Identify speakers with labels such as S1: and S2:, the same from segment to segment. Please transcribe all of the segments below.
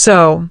S1: So,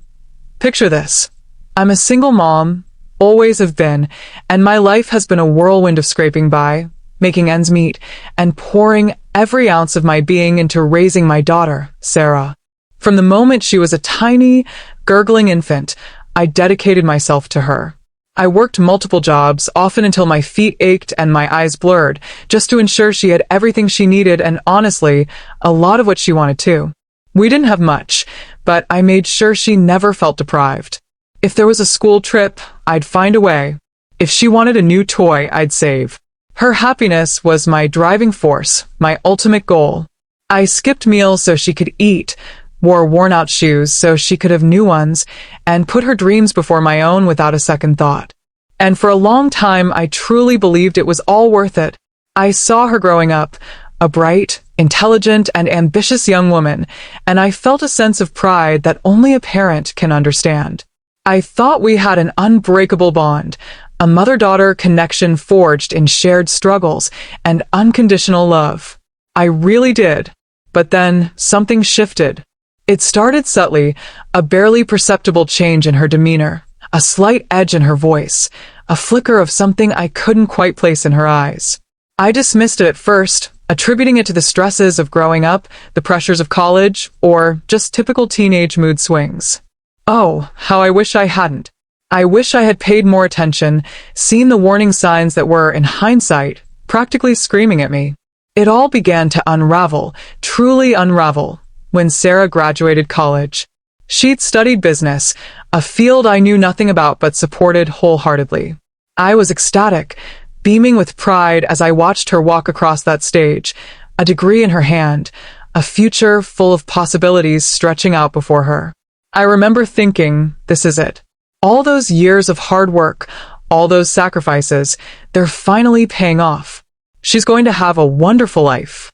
S1: picture this. I'm a single mom, always have been, and my life has been a whirlwind of scraping by, making ends meet, and pouring every ounce of my being into raising my daughter, Sarah. From the moment she was a tiny, gurgling infant, I dedicated myself to her. I worked multiple jobs, often until my feet ached and my eyes blurred, just to ensure she had everything she needed and, honestly, a lot of what she wanted too. We didn't have much, but I made sure she never felt deprived. If there was a school trip, I'd find a way. If she wanted a new toy, I'd save. Her happiness was my driving force, my ultimate goal. I skipped meals so she could eat, wore worn-out shoes so she could have new ones, and put her dreams before my own without a second thought. And for a long time, I truly believed it was all worth it. I saw her growing up, a bright, intelligent, and ambitious young woman, and I felt a sense of pride that only a parent can understand. I thought we had an unbreakable bond, a mother-daughter connection forged in shared struggles and unconditional love. I really did. But then, something shifted. It started subtly, a barely perceptible change in her demeanor, a slight edge in her voice, a flicker of something I couldn't quite place in her eyes. I dismissed it at first, attributing it to the stresses of growing up, the pressures of college, or just typical teenage mood swings. Oh, how I wish I hadn't. I wish I had paid more attention, seen the warning signs that were, in hindsight, practically screaming at me. It all began to unravel, truly unravel, when Sarah graduated college. She'd studied business, a field I knew nothing about but supported wholeheartedly. I was ecstatic, beaming with pride as I watched her walk across that stage, a degree in her hand, a future full of possibilities stretching out before her. I remember thinking, this is it. All those years of hard work, all those sacrifices, they're finally paying off. She's going to have a wonderful life.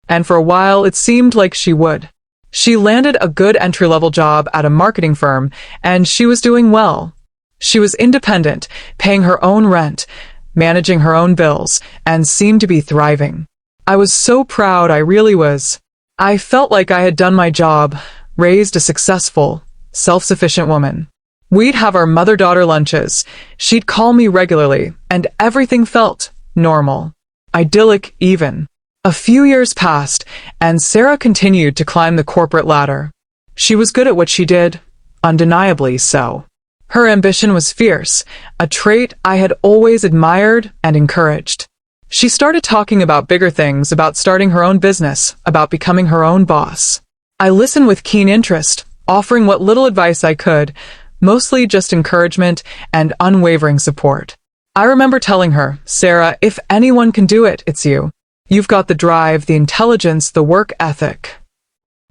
S1: And for a while, it seemed like she would. She landed a good entry-level job at a marketing firm, and she was doing well. She was independent, paying her own rent, managing her own bills, and seemed to be thriving. I was so proud, I really was. I felt like I had done my job, raised a successful, self-sufficient woman. We'd have our mother-daughter lunches. She'd call me regularly, and everything felt normal. Idyllic even. A few years passed, and Sarah continued to climb the corporate ladder. She was good at what she did, undeniably so. Her ambition was fierce, a trait I had always admired and encouraged. She started talking about bigger things, about starting her own business, about becoming her own boss. I listened with keen interest, offering what little advice I could, mostly just encouragement and unwavering support. I remember telling her, Sarah, if anyone can do it, it's you. You've got the drive, the intelligence, the work ethic.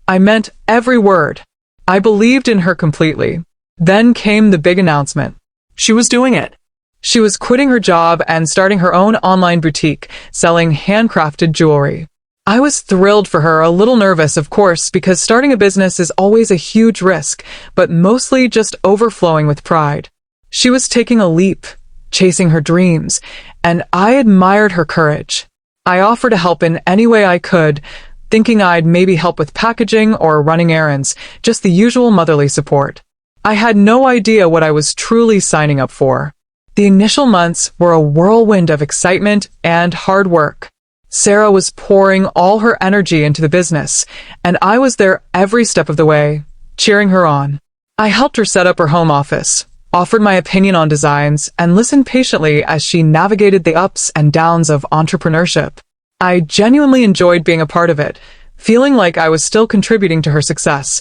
S1: I meant every word. I believed in her completely. Then came the big announcement. She was doing it. She was quitting her job and starting her own online boutique, selling handcrafted jewelry. I was thrilled for her, a little nervous, of course, because starting a business is always a huge risk, but mostly just overflowing with pride. She was taking a leap, chasing her dreams, and I admired her courage. I offered to help in any way I could, thinking I'd maybe help with packaging or running errands, just the usual motherly support. I had no idea what I was truly signing up for. The initial months were a whirlwind of excitement and hard work. Sarah was pouring all her energy into the business, and I was there every step of the way, cheering her on. I helped her set up her home office, offered my opinion on designs, and listened patiently as she navigated the ups and downs of entrepreneurship. I genuinely enjoyed being a part of it, feeling like I was still contributing to her success,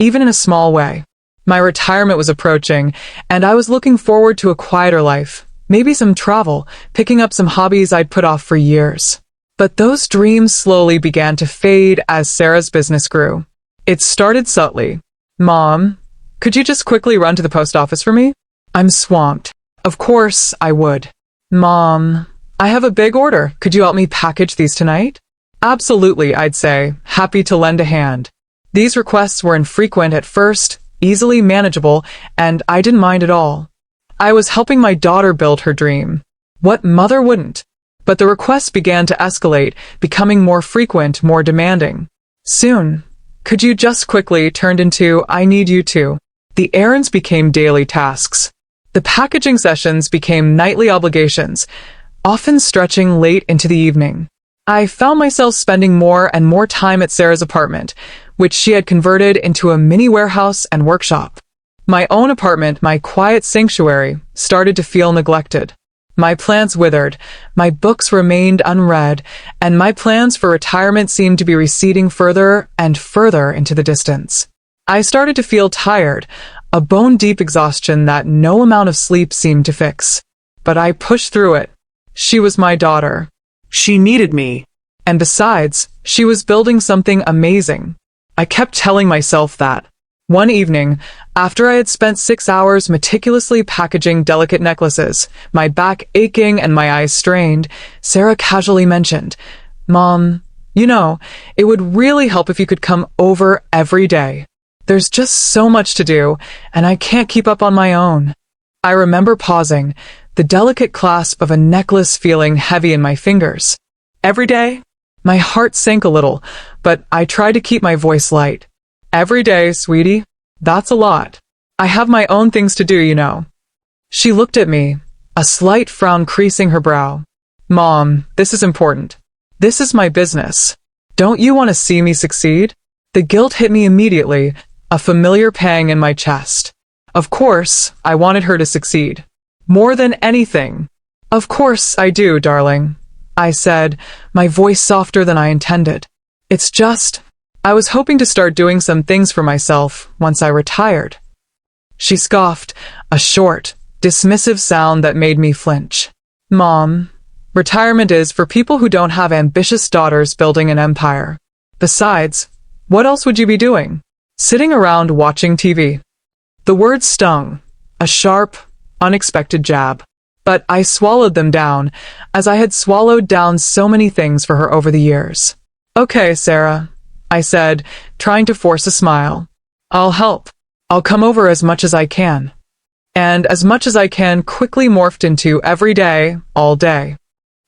S1: even in a small way. My retirement was approaching, and I was looking forward to a quieter life, maybe some travel, picking up some hobbies I'd put off for years. But those dreams slowly began to fade as Sarah's business grew. It started subtly. Mom, could you just quickly run to the post office for me? I'm swamped. Of course I would. Mom, I have a big order. Could you help me package these tonight? Absolutely, I'd say, happy to lend a hand. These requests were infrequent at first, easily manageable, and I didn't mind at all. I was helping my daughter build her dream. What mother wouldn't? But the requests began to escalate, becoming more frequent, more demanding. Soon, could you just quickly turned into, I need you to. The errands became daily tasks. The packaging sessions became nightly obligations, often stretching late into the evening. I found myself spending more and more time at Sarah's apartment, which she had converted into a mini warehouse and workshop. My own apartment, my quiet sanctuary, started to feel neglected. My plants withered, my books remained unread, and my plans for retirement seemed to be receding further and further into the distance. I started to feel tired, a bone-deep exhaustion that no amount of sleep seemed to fix. But I pushed through it. She was my daughter. She needed me. And besides, she was building something amazing. I kept telling myself that. One evening, after I had spent 6 hours meticulously packaging delicate necklaces, my back aching and my eyes strained, Sarah casually mentioned, "Mom, it would really help if you could come over every day. There's just so much to do, and I can't keep up on my own." I remember pausing, the delicate clasp of a necklace feeling heavy in my fingers. Every day? My heart sank a little, but I tried to keep my voice light. "Every day, sweetie. That's a lot. I have my own things to do. She looked at me, a slight frown creasing her brow. "Mom, this is important. This is my business. Don't you want to see me succeed?" The guilt hit me immediately, a familiar pang in my chest. Of course, I wanted her to succeed. More than anything. "Of course I do, darling," I said, my voice softer than I intended. "It's just, I was hoping to start doing some things for myself once I retired." She scoffed, a short, dismissive sound that made me flinch. "Mom, retirement is for people who don't have ambitious daughters building an empire. Besides, what else would you be doing? Sitting around watching TV?" The words stung, a sharp, unexpected jab. But I swallowed them down, as I had swallowed down so many things for her over the years. "Okay, Sarah," I said, trying to force a smile. "I'll help. I'll come over as much as I can." And as much as I can quickly morphed into every day, all day.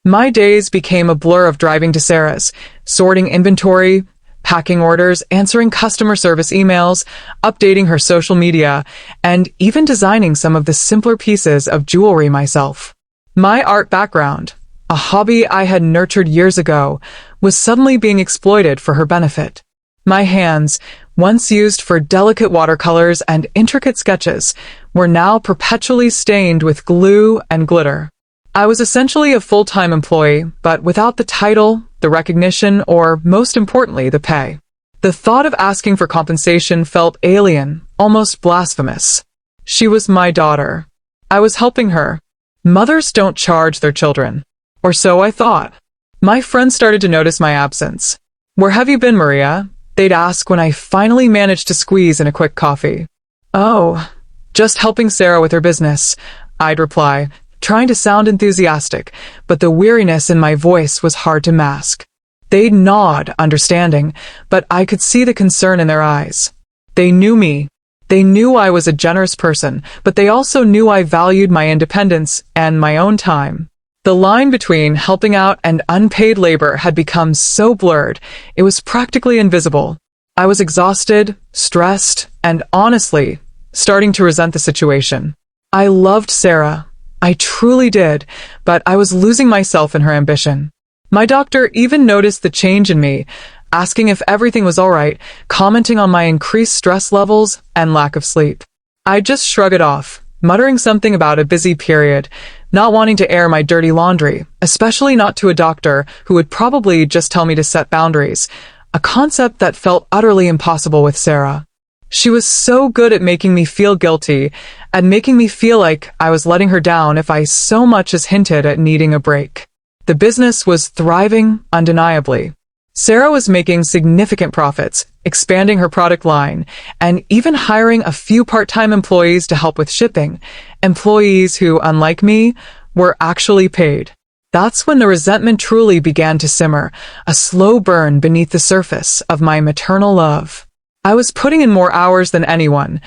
S1: My days became a blur of driving to Sarah's, sorting inventory, packing orders, answering customer service emails, updating her social media, and even designing some of the simpler pieces of jewelry myself. My art background, a hobby I had nurtured years ago, was suddenly being exploited for her benefit. My hands, once used for delicate watercolors and intricate sketches, were now perpetually stained with glue and glitter. I was essentially a full-time employee, but without the title, the recognition, or, most importantly, the pay. The thought of asking for compensation felt alien, almost blasphemous. She was my daughter. I was helping her. Mothers don't charge their children. Or so I thought. My friends started to notice my absence. "Where have you been, Maria?" they'd ask when I finally managed to squeeze in a quick coffee. "Oh, just helping Sarah with her business," I'd reply, trying to sound enthusiastic, but the weariness in my voice was hard to mask. They'd nod, understanding, but I could see the concern in their eyes. They knew me. They knew I was a generous person, but they also knew I valued my independence and my own time. The line between helping out and unpaid labor had become so blurred, it was practically invisible. I was exhausted, stressed, and honestly, starting to resent the situation. I loved Sarah. I truly did, but I was losing myself in her ambition. My doctor even noticed the change in me, asking if everything was all right, commenting on my increased stress levels and lack of sleep. I just shrugged it off, muttering something about a busy period, not wanting to air my dirty laundry, especially not to a doctor who would probably just tell me to set boundaries, a concept that felt utterly impossible with Sarah. She was so good at making me feel guilty and making me feel like I was letting her down if I so much as hinted at needing a break. The business was thriving undeniably. Sarah was making significant profits, expanding her product line, and even hiring a few part-time employees to help with shipping, employees who, unlike me, were actually paid. That's when the resentment truly began to simmer, a slow burn beneath the surface of my maternal love. I was putting in more hours than anyone,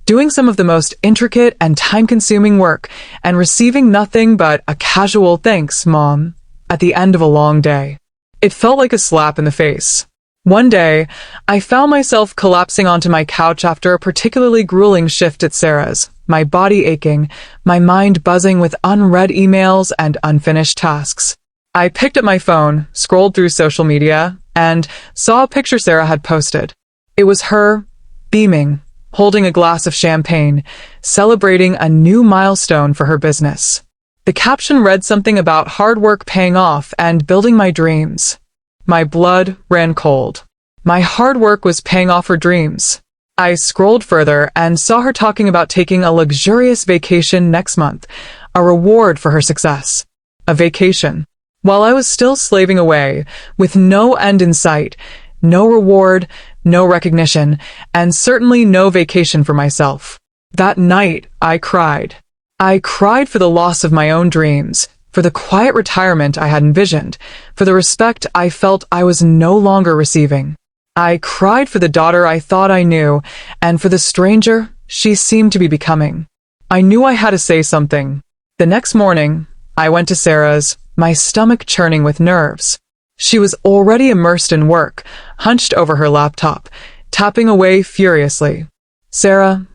S1: doing some of the most intricate and time-consuming work, and receiving nothing but a casual "thanks, Mom," at the end of a long day. It felt like a slap in the face. One day, I found myself collapsing onto my couch after a particularly grueling shift at Sarah's, my body aching, my mind buzzing with unread emails and unfinished tasks. I picked up my phone, scrolled through social media, and saw a picture Sarah had posted. It was her, beaming, holding a glass of champagne, celebrating a new milestone for her business. The caption read something about hard work paying off and building my dreams. My blood ran cold. My hard work was paying off her dreams. I scrolled further and saw her talking about taking a luxurious vacation next month, a reward for her success. A vacation. While I was still slaving away, with no end in sight, no reward, no recognition, and certainly no vacation for myself. That night, I cried. I cried for the loss of my own dreams, for the quiet retirement I had envisioned, for the respect I felt I was no longer receiving. I cried for the daughter I thought I knew, and for the stranger she seemed to be becoming. I knew I had to say something. The next morning, I went to Sarah's, my stomach churning with nerves. She was already immersed in work, hunched over her laptop, tapping away furiously. "Sarah,"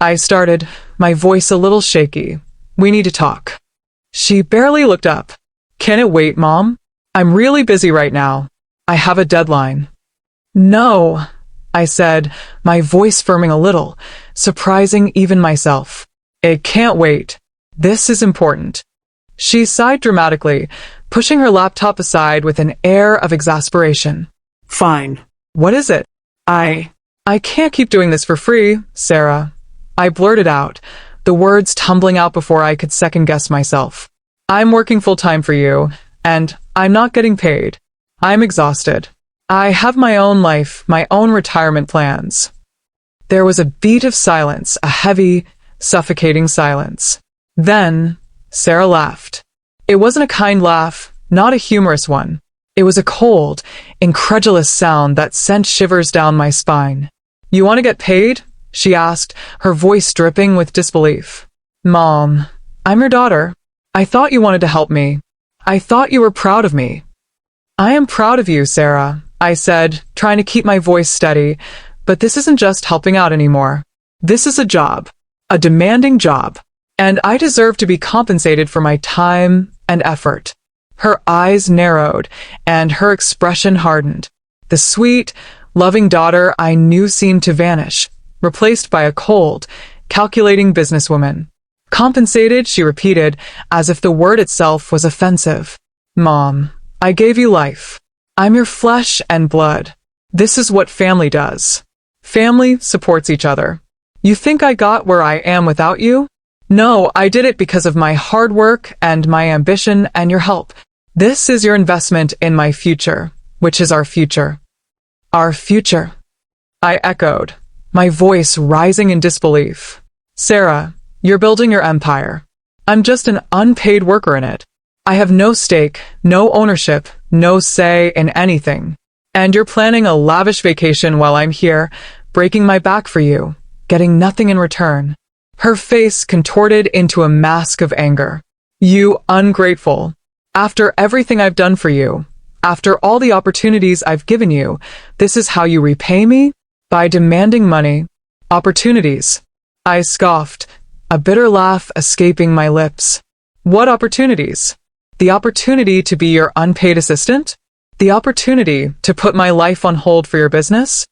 S1: I started, my voice a little shaky. "We need to talk." She barely looked up. "Can it wait, Mom? I'm really busy right now. I have a deadline." "No," I said, my voice firming a little, surprising even myself. "It can't wait. This is important." She sighed dramatically, pushing her laptop aside with an air of exasperation. "Fine. What is it?" I can't keep doing this for free, Sarah." I blurted out, the words tumbling out before I could second-guess myself. "I'm working full-time for you, and I'm not getting paid. I'm exhausted. I have my own life, my own retirement plans." There was a beat of silence, a heavy, suffocating silence. Then, Sarah laughed. It wasn't a kind laugh, not a humorous one. It was a cold, incredulous sound that sent shivers down my spine. "You want to get paid?" she asked, her voice dripping with disbelief. "Mom, I'm your daughter. I thought you wanted to help me. I thought you were proud of me." "I am proud of you, Sarah," I said, trying to keep my voice steady, "but this isn't just helping out anymore. This is a job, a demanding job, and I deserve to be compensated for my time and effort." Her eyes narrowed, and her expression hardened. The sweet, loving daughter I knew seemed to vanish, replaced by a cold, calculating businesswoman. "Compensated," she repeated, as if the word itself was offensive. "Mom, I gave you life. I'm your flesh and blood. This is what family does. Family supports each other. You think I got where I am without you? No, I did it because of my hard work and my ambition and your help. This is your investment in my future, which is our future." "Our future," I echoed, my voice rising in disbelief. "Sarah, you're building your empire. I'm just an unpaid worker in it. I have no stake, no ownership, no say in anything. And you're planning a lavish vacation while I'm here, breaking my back for you, getting nothing in return." Her face contorted into a mask of anger. "You ungrateful. After everything I've done for you, after all the opportunities I've given you, this is how you repay me? By demanding money, opportunities." I scoffed, a bitter laugh escaping my lips. "What opportunities? The opportunity to be your unpaid assistant? The opportunity to put my life on hold for your business?"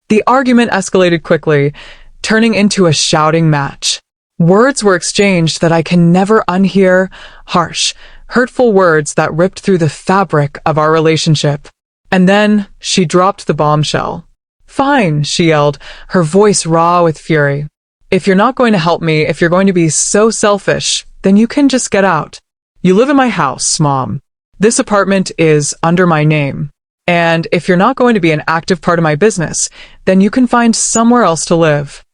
S1: The argument escalated quickly, turning into a shouting match. Words were exchanged that I can never unhear, harsh, hurtful words that ripped through the fabric of our relationship. And then she dropped the bombshell. "Fine," she yelled, her voice raw with fury. "If you're not going to help me, if you're going to be so selfish, then you can just get out. You live in my house, Mom. This apartment is under my name. And if you're not going to be an active part of my business, then you can find somewhere else to live."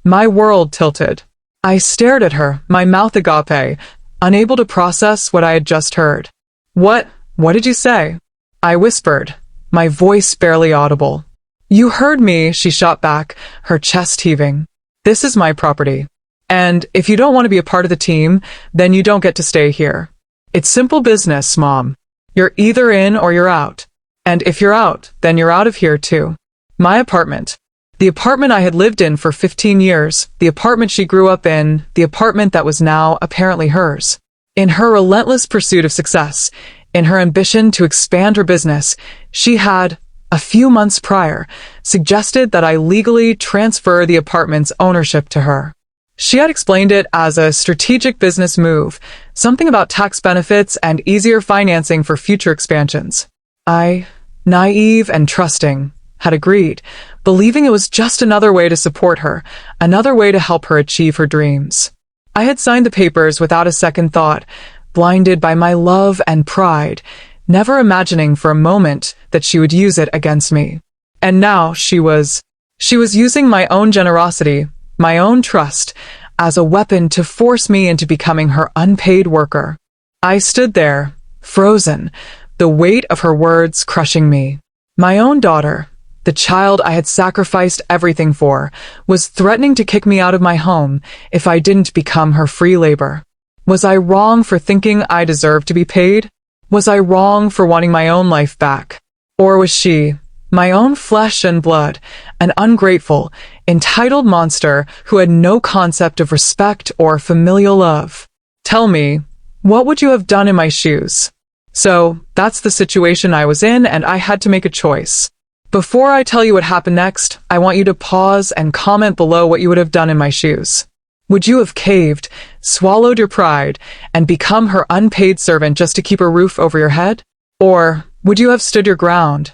S1: My world tilted. I stared at her, my mouth agape, unable to process what I had just heard. What did you say?" I whispered, my voice barely audible. "You heard me," she shot back, her chest heaving. "This is my property. And if you don't want to be a part of the team, then you don't get to stay here. It's simple business, Mom. You're either in or you're out. And if you're out, then you're out of here too. My apartment. The apartment I had lived in for 15 years, the apartment she grew up in, the apartment that was now apparently hers. In her relentless pursuit of success, in her ambition to expand her business, she had, a few months prior, suggested that I legally transfer the apartment's ownership to her. She had explained it as a strategic business move, something about tax benefits and easier financing for future expansions. I, naive and trusting, had agreed, believing it was just another way to support her, another way to help her achieve her dreams. I had signed the papers without a second thought, blinded by my love and pride, never imagining for a moment that she would use it against me. And now she was using my own generosity, my own trust, as a weapon to force me into becoming her unpaid worker. I stood there, frozen, the weight of her words crushing me. My own daughter, the child I had sacrificed everything for, was threatening to kick me out of my home if I didn't become her free labor. Was I wrong for thinking I deserved to be paid? Was I wrong for wanting my own life back? Or was she, my own flesh and blood, an ungrateful, entitled monster who had no concept of respect or familial love? Tell me, what would you have done in my shoes? So, that's the situation I was in, and I had to make a choice. Before I tell you what happened next, I want you to pause and comment below what you would have done in my shoes. Would you have caved, swallowed your pride, and become her unpaid servant just to keep a roof over your head? Or would you have stood your ground,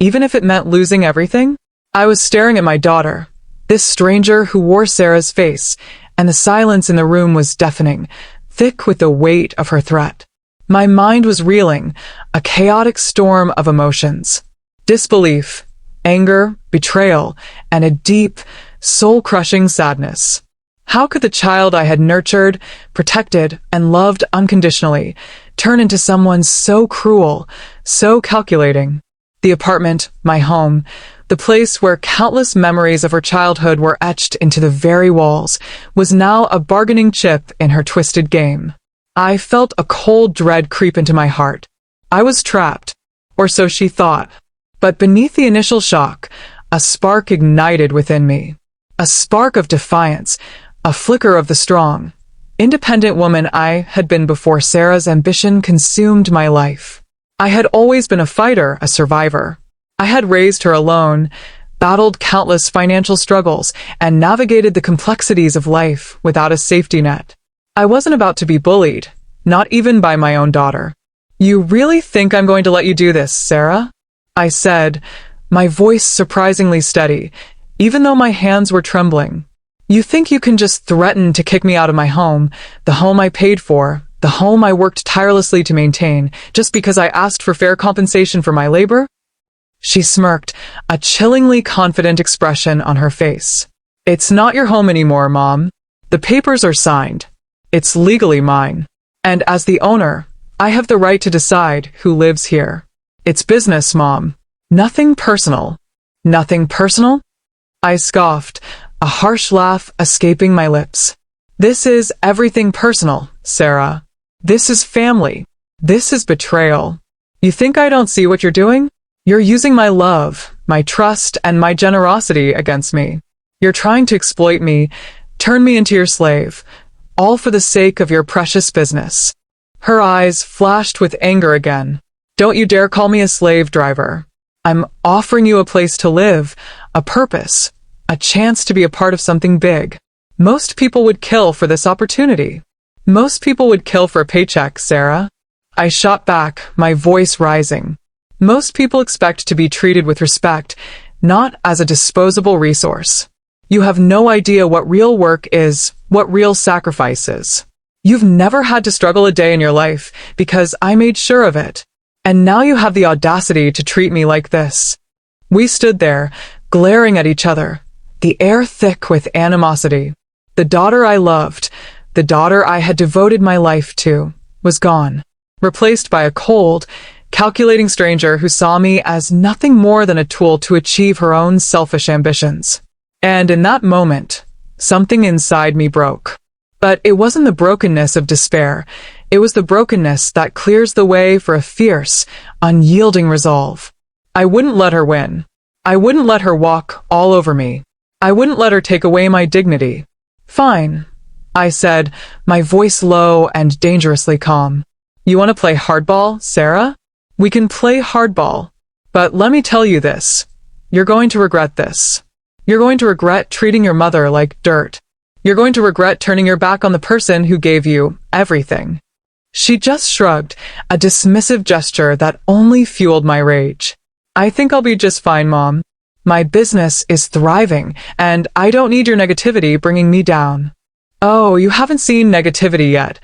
S1: even if it meant losing everything? I was staring at my daughter, this stranger who wore Sarah's face, and the silence in the room was deafening, thick with the weight of her threat. My mind was reeling, a chaotic storm of emotions. Disbelief, anger, betrayal, and a deep, soul-crushing sadness. How could the child I had nurtured, protected, and loved unconditionally turn into someone so cruel, so calculating? The apartment, my home, the place where countless memories of her childhood were etched into the very walls, was now a bargaining chip in her twisted game. I felt a cold dread creep into my heart. I was trapped, or so she thought. But beneath the initial shock, a spark ignited within me. A spark of defiance, a flicker of the strong, independent woman I had been before Sarah's ambition consumed my life. I had always been a fighter, a survivor. I had raised her alone, battled countless financial struggles, and navigated the complexities of life without a safety net. I wasn't about to be bullied, not even by my own daughter. You really think I'm going to let you do this, Sarah? I said, my voice surprisingly steady, even though my hands were trembling. You think you can just threaten to kick me out of my home, the home I paid for, the home I worked tirelessly to maintain, just because I asked for fair compensation for my labor? She smirked, a chillingly confident expression on her face. It's not your home anymore, Mom. The papers are signed. It's legally mine. And as the owner, I have the right to decide who lives here. It's business, Mom. Nothing personal. Nothing personal? I scoffed, a harsh laugh escaping my lips. This is everything personal, Sarah. This is family. This is betrayal. You think I don't see what you're doing? You're using my love, my trust, and my generosity against me. You're trying to exploit me, turn me into your slave, all for the sake of your precious business. Her eyes flashed with anger again. Don't you dare call me a slave driver. I'm offering you a place to live, a purpose, a chance to be a part of something big. Most people would kill for this opportunity. Most people would kill for a paycheck, Sarah. I shot back, my voice rising. Most people expect to be treated with respect, not as a disposable resource. You have no idea what real work is, what real sacrifice is. You've never had to struggle a day in your life because I made sure of it. And now you have the audacity to treat me like this. We stood there, glaring at each other, the air thick with animosity. The daughter I loved, the daughter I had devoted my life to, was gone, replaced by a cold, calculating stranger who saw me as nothing more than a tool to achieve her own selfish ambitions. And in that moment, something inside me broke. But it wasn't the brokenness of despair. It was the brokenness that clears the way for a fierce, unyielding resolve. I wouldn't let her win. I wouldn't let her walk all over me. I wouldn't let her take away my dignity. Fine, I said, my voice low and dangerously calm. You want to play hardball, Sarah? We can play hardball. But let me tell you this. You're going to regret this. You're going to regret treating your mother like dirt. You're going to regret turning your back on the person who gave you everything. She just shrugged, a dismissive gesture that only fueled my rage. I think I'll be just fine, Mom. My business is thriving, and I don't need your negativity bringing me down. Oh, you haven't seen negativity yet,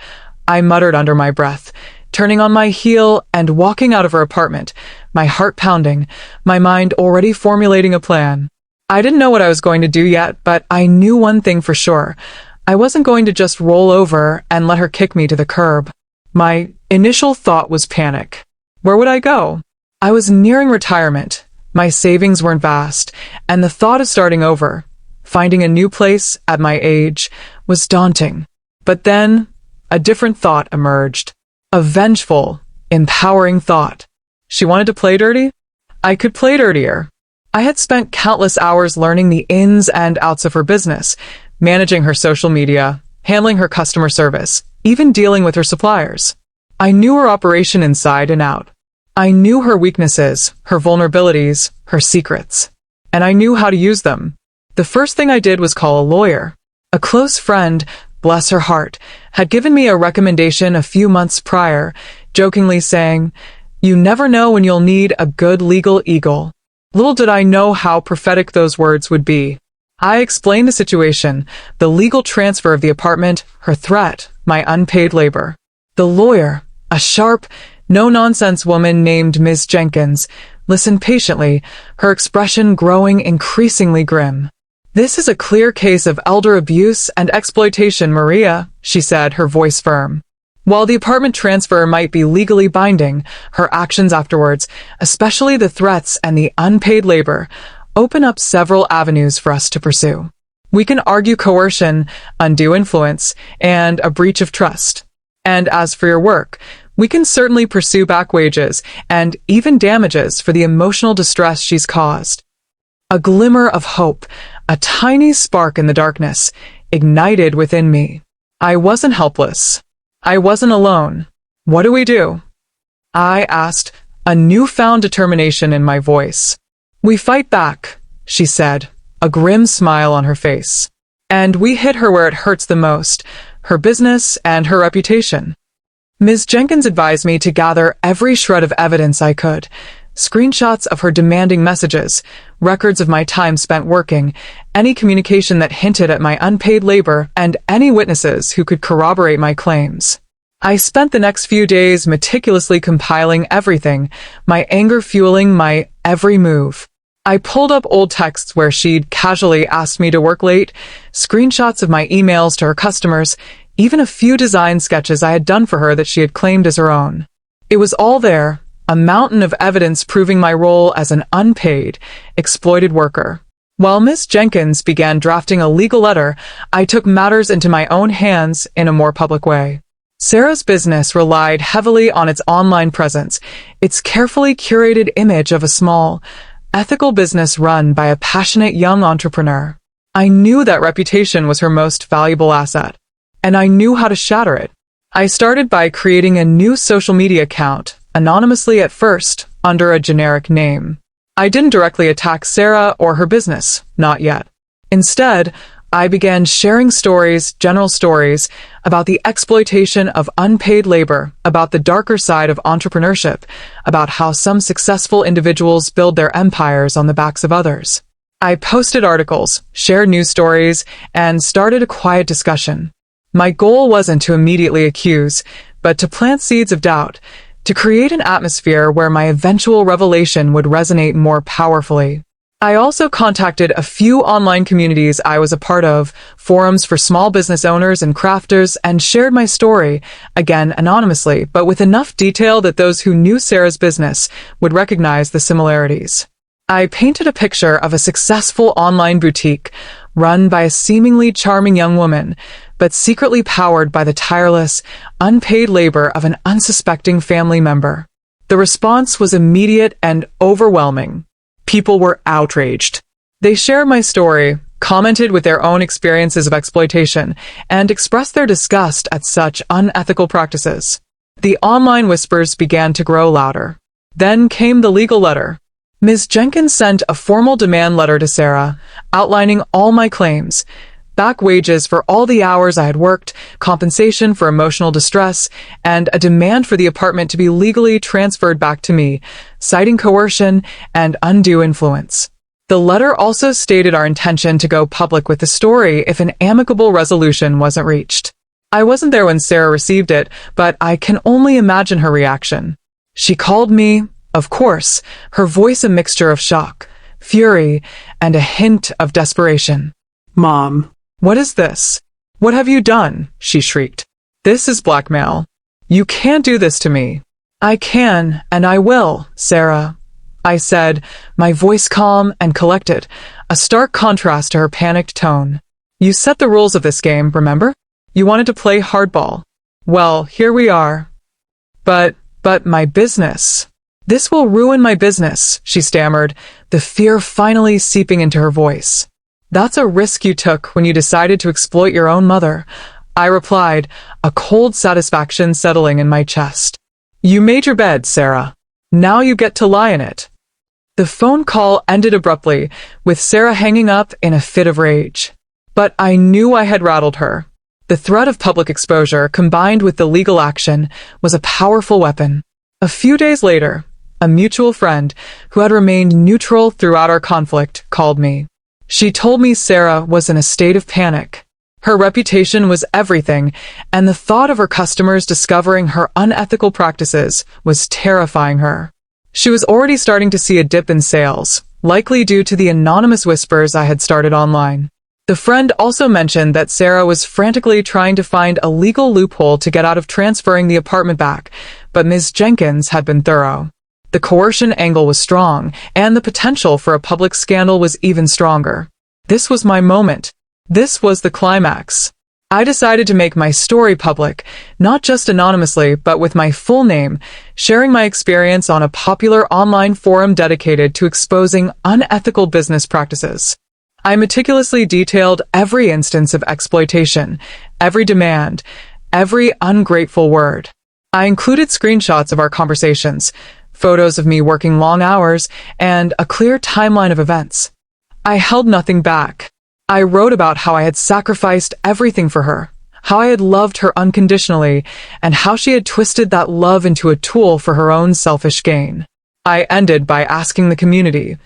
S1: I muttered under my breath, turning on my heel and walking out of her apartment, my heart pounding, my mind already formulating a plan. I didn't know what I was going to do yet, but I knew one thing for sure. I wasn't going to just roll over and let her kick me to the curb. My initial thought was panic. Where would I go? I was nearing retirement. My savings weren't vast, and the thought of starting over, finding a new place at my age, was daunting. But then, a different thought emerged. A vengeful, empowering thought. She wanted to play dirty? I could play dirtier. I had spent countless hours learning the ins and outs of her business, managing her social media, handling her customer service, even dealing with her suppliers. I knew her operation inside and out. I knew her weaknesses, her vulnerabilities, her secrets. And I knew how to use them. The first thing I did was call a lawyer. A close friend, bless her heart, had given me a recommendation a few months prior, jokingly saying, "You never know when you'll need a good legal eagle." Little did I know how prophetic those words would be. I explained the situation, the legal transfer of the apartment, her threat, my unpaid labor. The lawyer, a sharp, no-nonsense woman named Ms. Jenkins, listened patiently, her expression growing increasingly grim. "This is a clear case of elder abuse and exploitation, Maria," she said, her voice firm. While the apartment transfer might be legally binding, her actions afterwards, especially the threats and the unpaid labor, open up several avenues for us to pursue. We can argue coercion, undue influence, and a breach of trust. And as for your work, we can certainly pursue back wages and even damages for the emotional distress she's caused. A glimmer of hope, a tiny spark in the darkness, ignited within me. I wasn't helpless. I wasn't alone. What do we do? I asked, a newfound determination in my voice. We fight back, she said, a grim smile on her face. And we hit her where it hurts the most, her business and her reputation. Ms. Jenkins advised me to gather every shred of evidence I could, screenshots of her demanding messages, records of my time spent working, any communication that hinted at my unpaid labor, and any witnesses who could corroborate my claims. I spent the next few days meticulously compiling everything, my anger fueling my every move. I pulled up old texts where she'd casually asked me to work late, screenshots of my emails to her customers, even a few design sketches I had done for her that she had claimed as her own. It was all there, a mountain of evidence proving my role as an unpaid, exploited worker. While Miss Jenkins began drafting a legal letter, I took matters into my own hands in a more public way. Sarah's business relied heavily on its online presence, its carefully curated image of a small, ethical business run by a passionate young entrepreneur. I knew that reputation was her most valuable asset, and I knew how to shatter it. I started by creating a new social media account, anonymously at first, under a generic name. I didn't directly attack Sarah or her business, not yet. Instead, I began sharing stories, general stories, about the exploitation of unpaid labor, about the darker side of entrepreneurship, about how some successful individuals build their empires on the backs of others. I posted articles, shared news stories, and started a quiet discussion. My goal wasn't to immediately accuse, but to plant seeds of doubt, to create an atmosphere where my eventual revelation would resonate more powerfully. I also contacted a few online communities I was a part of, forums for small business owners and crafters, and shared my story, again anonymously, but with enough detail that those who knew Sarah's business would recognize the similarities. I painted a picture of a successful online boutique run by a seemingly charming young woman, but secretly powered by the tireless, unpaid labor of an unsuspecting family member. The response was immediate and overwhelming. People were outraged. They shared my story, commented with their own experiences of exploitation, and expressed their disgust at such unethical practices. The online whispers began to grow louder. Then came the legal letter. Ms. Jenkins sent a formal demand letter to Sarah, outlining all my claims: back wages for all the hours I had worked, compensation for emotional distress, and a demand for the apartment to be legally transferred back to me, citing coercion and undue influence. The letter also stated our intention to go public with the story if an amicable resolution wasn't reached. I wasn't there when Sarah received it, but I can only imagine her reaction. She called me, of course, her voice a mixture of shock, fury, and a hint of desperation.
S2: Mom.
S1: What is this? What have you done? She shrieked. This is blackmail. You can't do this to me. I can, and I will, Sarah, I said, my voice calm and collected, a stark contrast to her panicked tone. You set the rules of this game, remember? You wanted to play hardball. Well, here we are. But my business. This will ruin my business, she stammered, the fear finally seeping into her voice. That's a risk you took when you decided to exploit your own mother, I replied, a cold satisfaction settling in my chest. You made your bed, Sarah. Now you get to lie in it. The phone call ended abruptly, with Sarah hanging up in a fit of rage. But I knew I had rattled her. The threat of public exposure, combined with the legal action, was a powerful weapon. A few days later, a mutual friend, who had remained neutral throughout our conflict, called me. She told me Sarah was in a state of panic. Her reputation was everything, and the thought of her customers discovering her unethical practices was terrifying her. She was already starting to see a dip in sales, likely due to the anonymous whispers I had started online. The friend also mentioned that Sarah was frantically trying to find a legal loophole to get out of transferring the apartment back, but Ms. Jenkins had been thorough. The coercion angle was strong, and the potential for a public scandal was even stronger. This was my moment. This was the climax. I decided to make my story public, not just anonymously, but with my full name, sharing my experience on a popular online forum dedicated to exposing unethical business practices. I meticulously detailed every instance of exploitation, every demand, every ungrateful word. I included screenshots of our conversations, photos of me working long hours, and a clear timeline of events. I held nothing back. I wrote about how I had sacrificed everything for her, how I had loved her unconditionally, and how she had twisted that love into a tool for her own selfish gain. I ended by asking the community,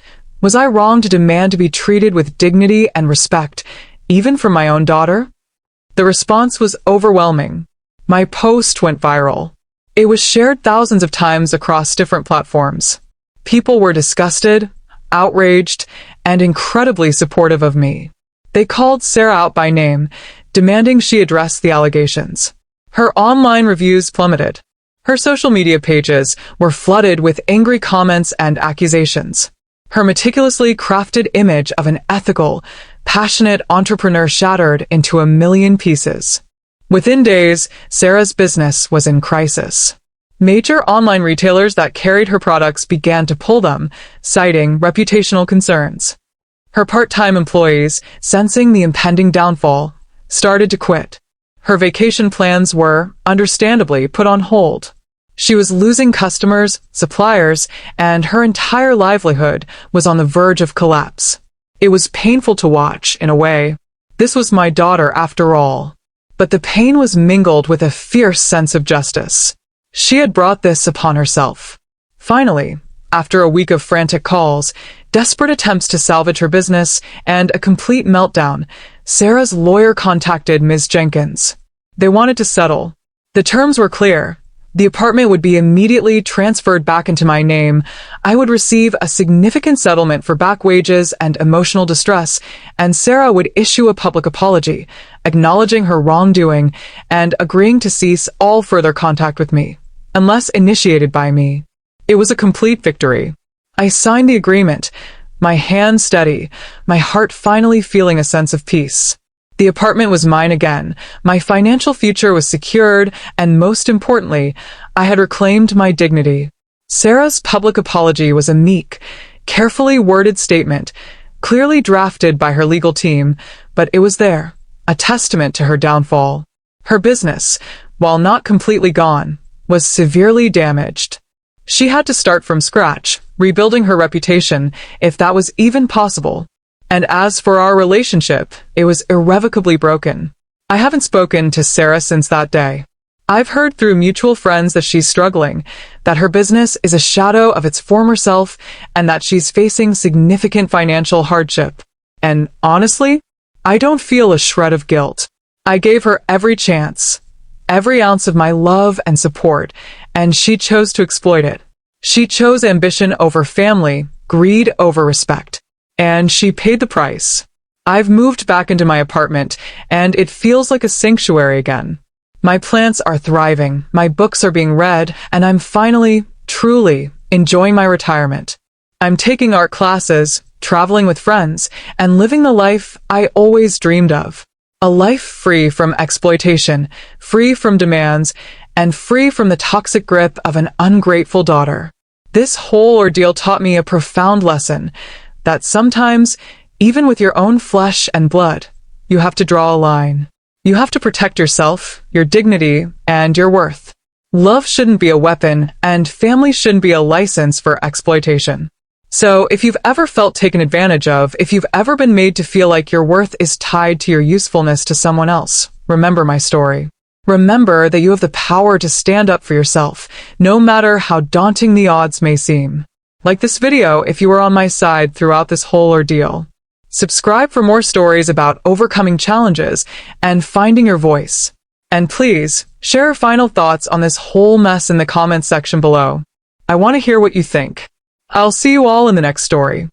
S1: was I wrong to demand to be treated with dignity and respect, even from my own daughter? The response was overwhelming. My post went viral. It was shared thousands of times across different platforms. People were disgusted, outraged, and incredibly supportive of me. They called Sarah out by name, demanding she address the allegations. Her online reviews plummeted. Her social media pages were flooded with angry comments and accusations. Her meticulously crafted image of an ethical, passionate entrepreneur shattered into a million pieces. Within days, Sarah's business was in crisis. Major online retailers that carried her products began to pull them, citing reputational concerns. Her part-time employees, sensing the impending downfall, started to quit. Her vacation plans were, understandably, put on hold. She was losing customers, suppliers, and her entire livelihood was on the verge of collapse. It was painful to watch, in a way. This was my daughter, after all. But the pain was mingled with a fierce sense of justice. She had brought this upon herself. Finally, after a week of frantic calls, desperate attempts to salvage her business, and a complete meltdown, Sarah's lawyer contacted Ms. Jenkins. They wanted to settle. The terms were clear. The apartment would be immediately transferred back into my name. I would receive a significant settlement for back wages and emotional distress, and Sarah would issue a public apology, acknowledging her wrongdoing and agreeing to cease all further contact with me, unless initiated by me. It was a complete victory. I signed the agreement, my hand steady, my heart finally feeling a sense of peace. The apartment was mine again, my financial future was secured, and most importantly, I had reclaimed my dignity. Sarah's public apology was a meek, carefully worded statement, clearly drafted by her legal team, but it was there, a testament to her downfall. Her business, while not completely gone, was severely damaged. She had to start from scratch, rebuilding her reputation, if that was even possible. And as for our relationship, it was irrevocably broken. I haven't spoken to Sarah since that day. I've heard through mutual friends that she's struggling, that her business is a shadow of its former self, and that she's facing significant financial hardship. And honestly, I don't feel a shred of guilt. I gave her every chance, every ounce of my love and support, and she chose to exploit it. She chose ambition over family, greed over respect, and she paid the price. I've moved back into my apartment, and it feels like a sanctuary again. My plants are thriving, my books are being read, and I'm finally, truly, enjoying my retirement. I'm taking art classes, traveling with friends, and living the life I always dreamed of. A life free from exploitation, free from demands, and free from the toxic grip of an ungrateful daughter. This whole ordeal taught me a profound lesson, that sometimes, even with your own flesh and blood, you have to draw a line. You have to protect yourself, your dignity, and your worth. Love shouldn't be a weapon, and family shouldn't be a license for exploitation. So, if you've ever felt taken advantage of, if you've ever been made to feel like your worth is tied to your usefulness to someone else, remember my story. Remember that you have the power to stand up for yourself, no matter how daunting the odds may seem. Like this video if you were on my side throughout this whole ordeal. Subscribe for more stories about overcoming challenges and finding your voice. And please, share your final thoughts on this whole mess in the comments section below. I want to hear what you think. I'll see you all in the next story.